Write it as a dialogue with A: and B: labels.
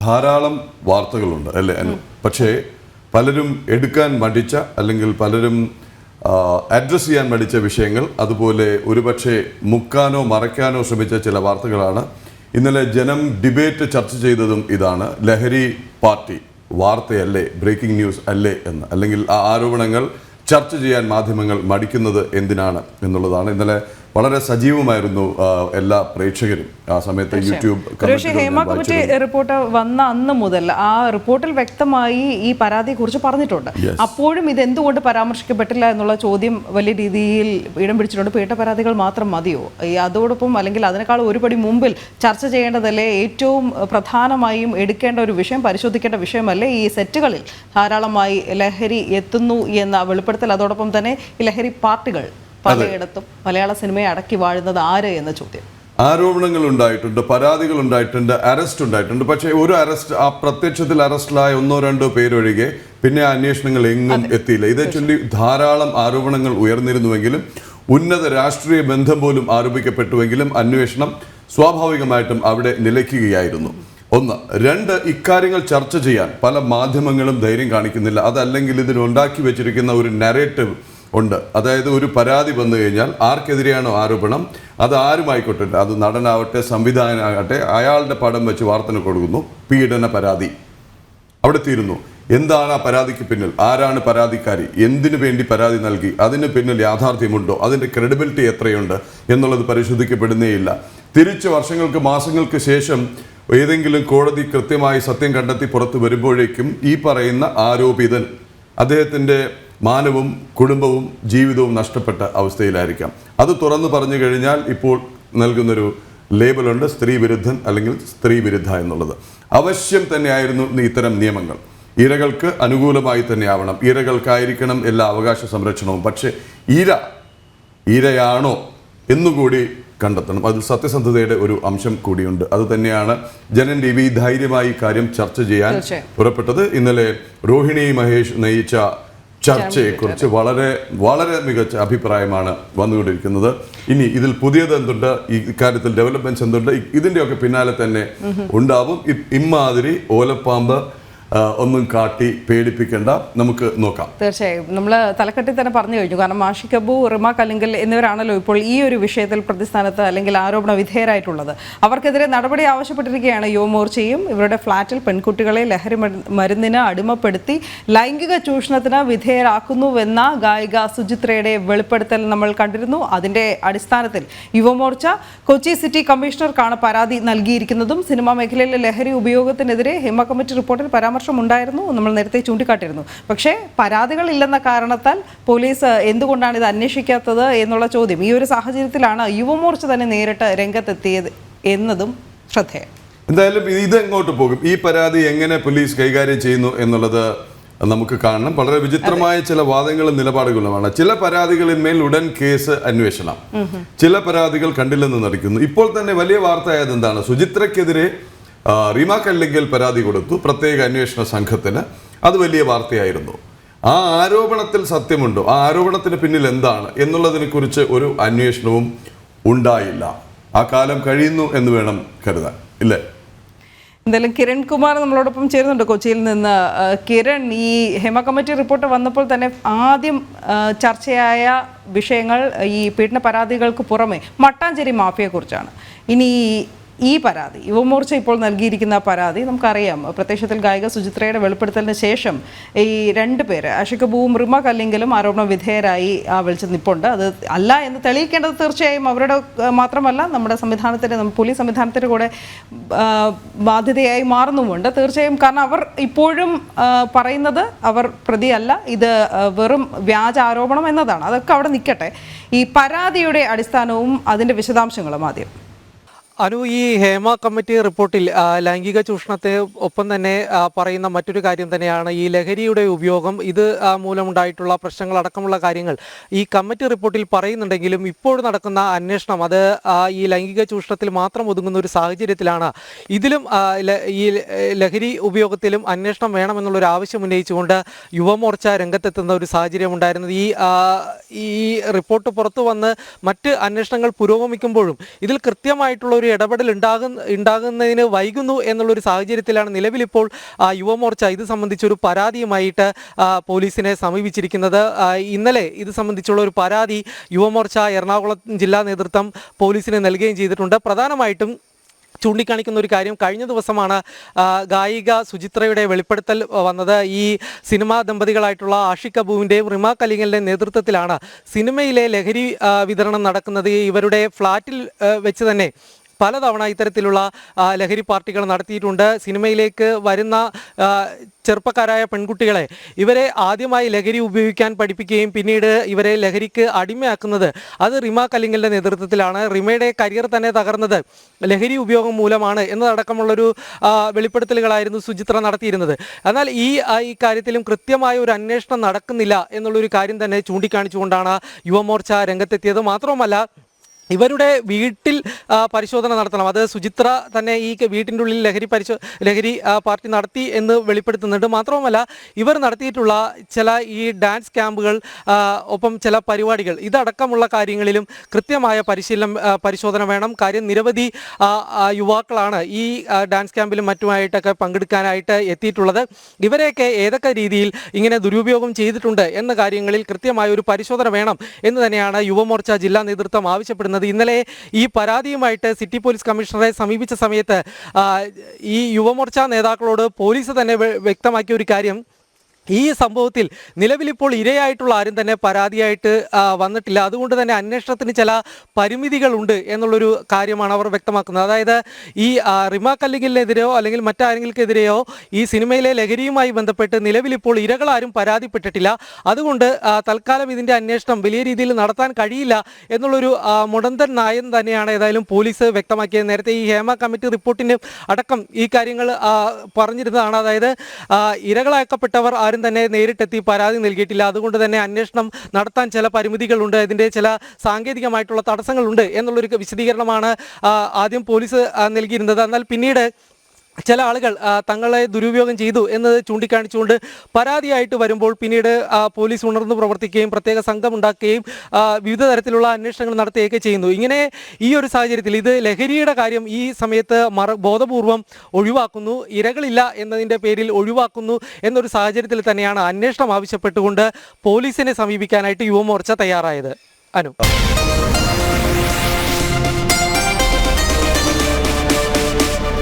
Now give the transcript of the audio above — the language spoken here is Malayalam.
A: ധാരാളം വാർത്തകളുണ്ട് അല്ലേ? പക്ഷേ പലരും എടുക്കാൻ മടിച്ച അല്ലെങ്കിൽ പലരും അഡ്രസ്സ് ചെയ്യാൻ മടിച്ച വിഷയങ്ങൾ, അതുപോലെ ഒരുപക്ഷെ മുക്കാനോ മറയ്ക്കാനോ ശ്രമിച്ച ചില വാർത്തകളാണ്. ഇന്നലെ ജനം ഡിബേറ്റ് ചർച്ച ചെയ്തതും ഇതാണ്. ലഹരി പാർട്ടി വാർത്തയല്ലേ, ബ്രേക്കിംഗ് ന്യൂസ് അല്ലേ എന്ന്, അല്ലെങ്കിൽ ആ ആരോപണങ്ങൾ ചർച്ച ചെയ്യാൻ മാധ്യമങ്ങൾ മടിക്കുന്നത് എന്തിനാണ് എന്നുള്ളതാണ്. ഇന്നലെ വളരെ സജീവമായിരുന്നു എല്ലാ പ്രേക്ഷകരും ആ സമയത്ത്. യൂട്യൂബ്
B: ഹേമ കമ്മിറ്റി റിപ്പോർട്ട് വന്ന അന്ന് മുതൽ ആ റിപ്പോർട്ടിൽ വ്യക്തമായി ഈ പരാതിയെക്കുറിച്ച് പറഞ്ഞിട്ടുണ്ട്. അപ്പോഴും ഇത് എന്തുകൊണ്ട് പരാമർശിക്കപ്പെട്ടില്ല എന്നുള്ള ചോദ്യം വലിയ രീതിയിൽ ഇടം പിടിച്ചിട്ടുണ്ട്. പേട്ട പരാതികൾ മാത്രം മതിയോ? അതോടൊപ്പം അല്ലെങ്കിൽ അതിനേക്കാൾ ഒരുപടി മുമ്പിൽ ചർച്ച ചെയ്യേണ്ടതല്ലേ, ഏറ്റവും പ്രധാനമായും എടുക്കേണ്ട ഒരു വിഷയം, പരിശോധിക്കേണ്ട വിഷയമല്ലേ ഈ സെറ്റുകളിൽ ധാരാളമായി ലഹരി എത്തുന്നു എന്ന വെളിപ്പെടുത്തൽ? അതോടൊപ്പം തന്നെ ഈ ലഹരി പാർട്ടികൾ പലയിടത്തും മലയാള സിനിമയെ അടക്കി വാഴുന്നത് ആര് എന്ന ചോദ്യം.
A: ആരോപണങ്ങൾ ഉണ്ടായിട്ടുണ്ട്, പരാതികൾ ഉണ്ടായിട്ടുണ്ട്, അറസ്റ്റ് ഉണ്ടായിട്ടുണ്ട്. പക്ഷേ ഒരു അറസ്റ്റ്, ആ പ്രത്യക്ഷത്തിൽ അറസ്റ്റിലായ 1-2 പേരൊഴികെ പിന്നെ അന്വേഷണങ്ങൾ എങ്ങും എത്തിയില്ല. ഇതേ ചൊല്ലി ധാരാളം ആരോപണങ്ങൾ ഉയർന്നിരുന്നുവെങ്കിലും, ഉന്നത രാഷ്ട്രീയ ബന്ധം പോലും ആരോപിക്കപ്പെട്ടുവെങ്കിലും അന്വേഷണം സ്വാഭാവികമായിട്ടും അവിടെ നിലയ്ക്കുകയായിരുന്നു. 1. 2, ഇക്കാര്യങ്ങൾ ചർച്ച ചെയ്യാൻ പല മാധ്യമങ്ങളും ധൈര്യം കാണിക്കുന്നില്ല. അതല്ലെങ്കിൽ ഇതിനുണ്ടാക്കി വെച്ചിരിക്കുന്ന ഒരു നരേറ്റീവ് ഉണ്ട്. അതായത് ഒരു പരാതി വന്നു കഴിഞ്ഞാൽ ആർക്കെതിരെയാണോ ആരോപണം, അത് ആരുമായിക്കോട്ടെ, അത് നടനാവട്ടെ സംവിധായകനാകട്ടെ, അയാളുടെ പടം വെച്ച് വാർത്തന് കൊടുക്കുന്നു, പീഡന പരാതി, അവിടെ തീരുന്നു. എന്താണ് ആ പരാതിക്ക് പിന്നിൽ, ആരാണ് പരാതിക്കാരി, എന്തിനു വേണ്ടി പരാതി നൽകി, അതിന് പിന്നിൽ യാഥാർത്ഥ്യമുണ്ടോ, അതിൻ്റെ ക്രെഡിബിലിറ്റി എത്രയുണ്ട് എന്നുള്ളത് പരിശോധിക്കപ്പെടുന്നേയില്ല. തിരിച്ച് വർഷങ്ങൾക്ക് മാസങ്ങൾക്ക് ശേഷം ഏതെങ്കിലും കോടതി കൃത്യമായി സത്യം കണ്ടെത്തി പുറത്തു വരുമ്പോഴേക്കും ഈ പറയുന്ന ആരോപിതൻ അദ്ദേഹത്തിൻ്റെ മാനവും കുടുംബവും ജീവിതവും നഷ്ടപ്പെട്ട അവസ്ഥയിലായിരിക്കാം. അത് തുറന്നു പറഞ്ഞു കഴിഞ്ഞാൽ ഇപ്പോൾ നൽകുന്നൊരു ലേബലുണ്ട്, സ്ത്രീ വിരുദ്ധൻ അല്ലെങ്കിൽ സ്ത്രീ വിരുദ്ധ എന്നുള്ളത്. അവശ്യം തന്നെയായിരുന്നു ഇത്തരം നിയമങ്ങൾ. ഇരകൾക്ക് അനുകൂലമായി തന്നെ ആവണം, ഇരകൾക്കായിരിക്കണം എല്ലാ അവകാശ സംരക്ഷണവും. പക്ഷേ ഇരയാണോ എന്നുകൂടി കണ്ടെത്തണം. അതിൽ സത്യസന്ധതയുടെ ഒരു അംശം കൂടിയുണ്ട്. അത് തന്നെയാണ് ജനൻ ടി വി ധൈര്യമായി കാര്യം ചർച്ച ചെയ്യാൻ പുറപ്പെട്ടത്. ഇന്നലെ രോഹിണി മഹേഷ് നയിച്ച ചർച്ചയെക്കുറിച്ച് വളരെ വളരെ മികച്ച അഭിപ്രായമാണ് വന്നുകൊണ്ടിരിക്കുന്നത്. ഇനി ഇതിൽ പുതിയത് എന്തുണ്ട്, ഇക്കാര്യത്തിൽ ഡെവലപ്മെന്റ്സ് എന്തുണ്ട്, ഇതിൻ്റെയൊക്കെ പിന്നാലെ തന്നെ ഉണ്ടാവും. ഇമ്മാതിരി ഓലപ്പാമ്പ് ഒന്നും കാട്ടി പേടിപ്പിക്കേണ്ട, നമുക്ക് നോക്കാം.
B: തീർച്ചയായും നമ്മൾ തലക്കെട്ടിൽ തന്നെ പറഞ്ഞു കഴിഞ്ഞു. കാരണം ആഷിഖ് അബു, റിമ കല്ലിങ്കൽ എന്നിവരാണല്ലോ ഇപ്പോൾ ഈ ഒരു വിഷയത്തിൽ പ്രതിസ്ഥാനത്ത് അല്ലെങ്കിൽ ആരോപണ വിധേയരായിട്ടുള്ളത്. അവർക്കെതിരെ നടപടി ആവശ്യപ്പെട്ടിരിക്കുകയാണ് യുവമോർച്ചയും. ഇവരുടെ ഫ്ളാറ്റിൽ പെൺകുട്ടികളെ ലഹരി മരുന്നിന് അടിമപ്പെടുത്തി ലൈംഗിക ചൂഷണത്തിന് വിധേയരാക്കുന്നുവെന്ന ഗായിക സുചിത്രയുടെ വെളിപ്പെടുത്തൽ നമ്മൾ കണ്ടിരുന്നു. അതിന്റെ അടിസ്ഥാനത്തിൽ യുവമോർച്ച കൊച്ചി സിറ്റി കമ്മീഷണർക്കാണ് പരാതി നൽകിയിരിക്കുന്നതും. സിനിമാ മേഖലയിലെ ലഹരി ഉപയോഗത്തിനെതിരെ ഹേമ കമ്മിറ്റി റിപ്പോർട്ടിൽ ഉണ്ടായിരുന്നു, നമ്മൾ നേരത്തെ ചൂണ്ടിക്കാട്ടിയിരുന്നു. പക്ഷേ പരാതികൾ ഇല്ലെന്ന കാരണത്താൽ പോലീസ് എന്തുകൊണ്ടാണ് ഇത് അന്വേഷിക്കാത്തത് എന്നുള്ള ചോദ്യം. ഈ ഒരു സാഹചര്യത്തിലാണ് യുവമോർച്ച തന്നെ നേരിട്ട് രംഗത്തെത്തിയത് എന്നതും ശ്രദ്ധേയം.
A: എന്തായാലും ഇതെങ്ങോട്ട് പോകും, ഈ പരാതി എങ്ങനെ പോലീസ് കൈകാര്യം ചെയ്യുന്നു എന്നുള്ളത് നമുക്ക് കാണണം. വളരെ വിചിത്രമായ ചില വാദങ്ങളും നിലപാടുകളുമാണ്. ചില പരാതികളിന്മേൽ ഉടൻ കേസ് അന്വേഷണം, ചില പരാതികൾ കണ്ടില്ലെന്ന് നടിക്കുന്നു. ഇപ്പോൾ തന്നെ വലിയ വാർത്തയായത് എന്താണ്, സുചിത്രയ്ക്കെതിരെ റിമ കല്ലിങ്കൽ പരാതി കൊടുത്തു പ്രത്യേക അന്വേഷണ സംഘത്തിന്. അത് വലിയ വാർത്തയായിരുന്നു. ആ ആരോപണത്തിൽ സത്യമുണ്ടോ, ആ ആരോപണത്തിന് പിന്നിൽ എന്താണ് എന്നുള്ളതിനെ കുറിച്ച് ഒരു അന്വേഷണവും ഉണ്ടായില്ല. ആ കാലം കഴിയുന്നു എന്ന് വേണം കരുതാൻ, ഇല്ലേ?
B: എന്തായാലും കിരൺ കുമാർ നമ്മളോടൊപ്പം ചേരുന്നുണ്ട് കൊച്ചിയിൽ നിന്ന്. കിരൺ, ഈ ഹേമ കമ്മിറ്റി റിപ്പോർട്ട് വന്നപ്പോൾ തന്നെ ആദ്യം ചർച്ചയായ വിഷയങ്ങൾ ഈ പീഡന പരാതികൾക്ക് പുറമെ മട്ടാഞ്ചേരി മാഫിയയെക്കുറിച്ചാണ്. ഇനി ഈ പരാതി, യുവമോർച്ച ഇപ്പോൾ നൽകിയിരിക്കുന്ന പരാതി നമുക്കറിയാം. പ്രത്യക്ഷത്തിൽ ഗായിക സുചിത്രയുടെ വെളിപ്പെടുത്തലിന് ശേഷം ഈ 2 പേര്, ആഷിഖ് അബുവും റിമ കല്ലിങ്കലും ആരോപണ വിധേയരായി വിളിച്ച് നിൽപ്പുണ്ട്. അത് അല്ല എന്ന് തെളിയിക്കേണ്ടത് തീർച്ചയായും അവരുടെ മാത്രമല്ല, നമ്മുടെ സംവിധാനത്തിൻ്റെ, പോലീസ് സംവിധാനത്തിൻ്റെ കൂടെ ബാധ്യതയായി മാറുന്നുമുണ്ട് തീർച്ചയായും. കാരണം അവർ ഇപ്പോഴും പറയുന്നത് അവർ പ്രതിയല്ല, ഇത് വെറും വ്യാജ ആരോപണം എന്നതാണ്. അതൊക്കെ അവിടെ നിൽക്കട്ടെ. ഈ പരാതിയുടെ അടിസ്ഥാനവും അതിൻ്റെ വിശദാംശങ്ങളും ആദ്യം.
C: അനു, ഈ ഹേമ കമ്മിറ്റി റിപ്പോർട്ടിൽ ലൈംഗിക ചൂഷണത്തെ ഒപ്പം തന്നെ പറയുന്ന മറ്റൊരു കാര്യം തന്നെയാണ് ഈ ലഹരിയുടെ ഉപയോഗം. ഇത് മൂലമുണ്ടായിട്ടുള്ള പ്രശ്നങ്ങളടക്കമുള്ള കാര്യങ്ങൾ ഈ കമ്മിറ്റി റിപ്പോർട്ടിൽ പറയുന്നുണ്ടെങ്കിലും ഇപ്പോൾ നടക്കുന്ന അന്വേഷണം അത് ഈ ലൈംഗിക ചൂഷണത്തിൽ മാത്രം ഒതുങ്ങുന്ന ഒരു സാഹചര്യത്തിലാണ് ഇതിലും ഈ ലഹരി ഉപയോഗത്തിലും അന്വേഷണം വേണമെന്നുള്ളൊരു ആവശ്യം ഉന്നയിച്ചുകൊണ്ട് യുവമോർച്ച രംഗത്തെത്തുന്ന ഒരു സാഹചര്യം ഉണ്ടായിരുന്നത്. ഈ റിപ്പോർട്ട് പുറത്തു വന്ന് മറ്റ് അന്വേഷണങ്ങൾ പുരോഗമിക്കുമ്പോഴും ഇതിൽ കൃത്യമായിട്ടുള്ള ഒരു ഇടപെടൽ ഉണ്ടാകുന്നതിന് വൈകുന്നു എന്നുള്ളൊരു സാഹചര്യത്തിലാണ് നിലവിലിപ്പോൾ യുവമോർച്ച ഇത് സംബന്ധിച്ചൊരു പരാതിയുമായിട്ട് പോലീസിനെ സമീപിച്ചിരിക്കുന്നത്. ഇന്നലെ ഇത് സംബന്ധിച്ചുള്ള ഒരു പരാതി യുവമോർച്ച എറണാകുളം ജില്ലാ നേതൃത്വം പോലീസിന് നൽകുകയും ചെയ്തിട്ടുണ്ട്. പ്രധാനമായിട്ടും ചൂണ്ടിക്കാണിക്കുന്ന ഒരു കാര്യം, കഴിഞ്ഞ ദിവസമാണ് ഗായിക സുചിത്രയുടെ വെളിപ്പെടുത്തൽ വന്നത്. ഈ സിനിമാ ദമ്പതികളായിട്ടുള്ള ആഷിഖ് കപൂറിൻ്റെയും റിമ കലിംഗലിൻ്റെയും നേതൃത്വത്തിലാണ് സിനിമയിലെ ലഹരി വിതരണം നടക്കുന്നത്. ഇവരുടെ ഫ്ലാറ്റിൽ വെച്ച് തന്നെ പലതവണ ഇത്തരത്തിലുള്ള ലഹരി പാർട്ടികൾ നടത്തിയിട്ടുണ്ട്. സിനിമയിലേക്ക് വരുന്ന ചെറുപ്പക്കാരായ പെൺകുട്ടികളെ ഇവരെ ആദ്യമായി ലഹരി ഉപയോഗിക്കാൻ പഠിപ്പിക്കുകയും പിന്നീട് ഇവരെ ലഹരിക്ക് അടിമയാക്കുന്നത് അത് റിമ കലിംഗലിൻ്റെ നേതൃത്വത്തിലാണ്. റിമയുടെ കരിയർ തന്നെ തകർന്നത് ലഹരി ഉപയോഗം മൂലമാണ് എന്നതടക്കമുള്ളൊരു വെളിപ്പെടുത്തലുകളായിരുന്നു സുചിത്ര നടത്തിയിരുന്നത്. എന്നാൽ ഈ കാര്യത്തിലും കൃത്യമായ ഒരു അന്വേഷണം നടക്കുന്നില്ല എന്നുള്ളൊരു കാര്യം തന്നെ ചൂണ്ടിക്കാണിച്ചുകൊണ്ടാണ് യുവമോർച്ച രംഗത്തെത്തിയത്. മാത്രവുമല്ല, ഇവരുടെ വീട്ടിൽ പരിശോധന നടത്തണം. അത് സുചിത്ര തന്നെ ഈ വീട്ടിൻ്റെ ഉള്ളിൽ ലഹരി പാർട്ടി നടത്തി എന്ന് വെളിപ്പെടുത്തുന്നുണ്ട്. മാത്രവുമല്ല, ഇവർ നടത്തിയിട്ടുള്ള ചില ഈ ഡാൻസ് ക്യാമ്പുകൾ ഒപ്പം ചില പരിപാടികൾ ഇതടക്കമുള്ള കാര്യങ്ങളിലും കൃത്യമായ പരിശോധന വേണം. കാര്യം നിരവധി യുവാക്കളാണ് ഈ ഡാൻസ് ക്യാമ്പിലും മറ്റുമായിട്ടൊക്കെ പങ്കെടുക്കാനായിട്ട് എത്തിയിട്ടുള്ളത്. ഇവരെയൊക്കെ ഏതൊക്കെ രീതിയിൽ ഇങ്ങനെ ദുരുപയോഗം ചെയ്തിട്ടുണ്ട് എന്ന കാര്യങ്ങളിൽ കൃത്യമായ ഒരു പരിശോധന വേണം എന്ന് തന്നെയാണ് യുവമോർച്ച ജില്ലാ നേതൃത്വം ആവശ്യപ്പെടുന്നത്. ഇന്നലെ ഈ പരാതിയുമായിട്ട് സിറ്റി പോലീസ് കമ്മീഷണറെ സമീപിച്ച സമയത്ത് ഈ യുവമോർച്ച നേതാക്കളോട് പോലീസ് തന്നെ വ്യക്തമാക്കിയ ഒരു കാര്യം, ഈ സംഭവത്തിൽ നിലവിലിപ്പോൾ ഇരയായിട്ടുള്ള ആരും തന്നെ പരാതിയായിട്ട് വന്നിട്ടില്ല. അതുകൊണ്ട് തന്നെ അന്വേഷണത്തിന് ചില പരിമിതികളുണ്ട് എന്നുള്ളൊരു കാര്യമാണ് അവർ വ്യക്തമാക്കുന്നത്. അതായത് ഈ റിമ കലിംഗലിനെതിരെയോ അല്ലെങ്കിൽ മറ്റാരെങ്കിൽക്കെതിരെയോ ഈ സിനിമയിലെ ലഹരിയുമായി ബന്ധപ്പെട്ട് നിലവിലിപ്പോൾ ഇരകളാരും പരാതിപ്പെട്ടിട്ടില്ല. അതുകൊണ്ട് തൽക്കാലം ഇതിൻ്റെ അന്വേഷണം വലിയ രീതിയിൽ നടത്താൻ കഴിയില്ല എന്നുള്ളൊരു മുടന്തൻ നയം തന്നെയാണ് ഏതായാലും പോലീസ് വ്യക്തമാക്കിയത്. നേരത്തെ ഈ ഹേമ കമ്മിറ്റി റിപ്പോർട്ടിന് അടക്കം ഈ കാര്യങ്ങൾ പറഞ്ഞിരുന്നതാണ്. അതായത് ഇരകളാക്കപ്പെട്ടവർ തന്നെ നേരിട്ടെത്തി പരാതി നൽകിയിട്ടില്ല. അതുകൊണ്ട് തന്നെ അന്വേഷണം നടത്താൻ ചില പരിമിതികളുണ്ട്, ഇതിൻ്റെ ചില സാങ്കേതികമായിട്ടുള്ള തടസ്സങ്ങളുണ്ട് എന്നുള്ളൊരു വിശദീകരണമാണ് ആദ്യം പോലീസ് നൽകിയിരുന്നത്. എന്നാൽ പിന്നീട് ചില ആളുകൾ തങ്ങളെ ദുരുപയോഗം ചെയ്തു എന്നത് ചൂണ്ടിക്കാണിച്ചുകൊണ്ട് പരാതിയായിട്ട് വരുമ്പോൾ പിന്നീട് പോലീസ് ഉണർന്നു പ്രവർത്തിക്കുകയും പ്രത്യേക സംഘം ഉണ്ടാക്കുകയും വിവിധ തരത്തിലുള്ള അന്വേഷണങ്ങൾ നടത്തുകയൊക്കെ ചെയ്യുന്നു. ഇങ്ങനെ ഈ ഒരു സാഹചര്യത്തിൽ ഇത് ലഹരിയുടെ കാര്യം ഈ സമയത്ത് ബോധപൂർവം ഒഴിവാക്കുന്നു, ഇരകളില്ല എന്നതിൻ്റെ പേരിൽ ഒഴിവാക്കുന്നു എന്നൊരു സാഹചര്യത്തിൽ തന്നെയാണ് അന്വേഷണം ആവശ്യപ്പെട്ടുകൊണ്ട് പോലീസിനെ സമീപിക്കാനായിട്ട് യുവമോർച്ച തയ്യാറായത്. അനു.